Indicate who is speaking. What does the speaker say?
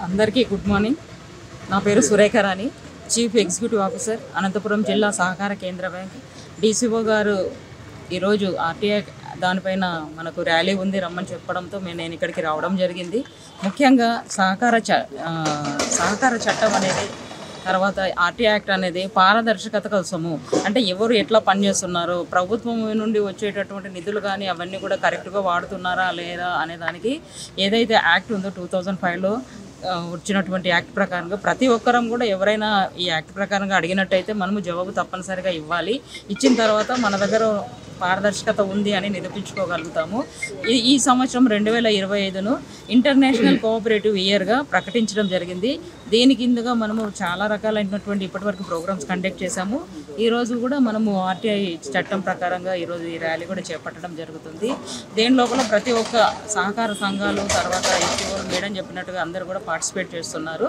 Speaker 1: అందరికీ good morning. నా పేరు సురేఖ రాణి, చీఫ్ ఎగ్జిక్యూటివ్ ఆఫీసర్, అనంతపురం జిల్లా సహకార కేంద్ర బ్యాంక్. డీసీఓ గారు ఈరోజు ఆర్టీఐ దానిపైన మనకు ర్యాలీ ఉంది రమ్మని చెప్పడంతో నేను ఇక్కడికి రావడం జరిగింది. ముఖ్యంగా సహకార చట్టం అనేది, తర్వాత ఆర్టీఐ యాక్ట్ అనేది పారదర్శకత కోసము, అంటే ఎవరు ఎట్లా పనిచేస్తున్నారు, ప్రభుత్వం నుండి వచ్చేటటువంటి నిధులు కానీ అవన్నీ కూడా కరెక్ట్గా వాడుతున్నారా లేదా అనే దానికి ఏదైతే యాక్ట్ ఉందో 2005లో వచ్చినటువంటి యాక్ట్ ప్రకారంగా ప్రతి ఒక్కరం కూడా ఎవరైనా ఈ యాక్ట్ ప్రకారంగా అడిగినట్టయితే మనము జవాబు తప్పనిసరిగా ఇవ్వాలి. ఇచ్చిన తర్వాత మన దగ్గర పారదర్శకత ఉంది అని నిరూపించుకోగలుగుతాము. ఈ సంవత్సరం 2025ను ఇంటర్నేషనల్ కోఆపరేటివ్ ఇయర్గా ప్రకటించడం జరిగింది. దీని కిందగా మనము చాలా రకాలైనటువంటి ఇప్పటివరకు ప్రోగ్రామ్స్ కండక్ట్ చేశాము. ఈరోజు కూడా మనము ఆర్టీఐ చట్టం ప్రకారంగా ఈరోజు ఈ ర్యాలీ కూడా చేపట్టడం జరుగుతుంది. దేని లోపల ప్రతి ఒక్క సహకార సంఘాలు, తర్వాత ఎస్టీఓలు మేడం చెప్పినట్టుగా అందరూ కూడా పార్టిసిపేట్ చేస్తున్నారు.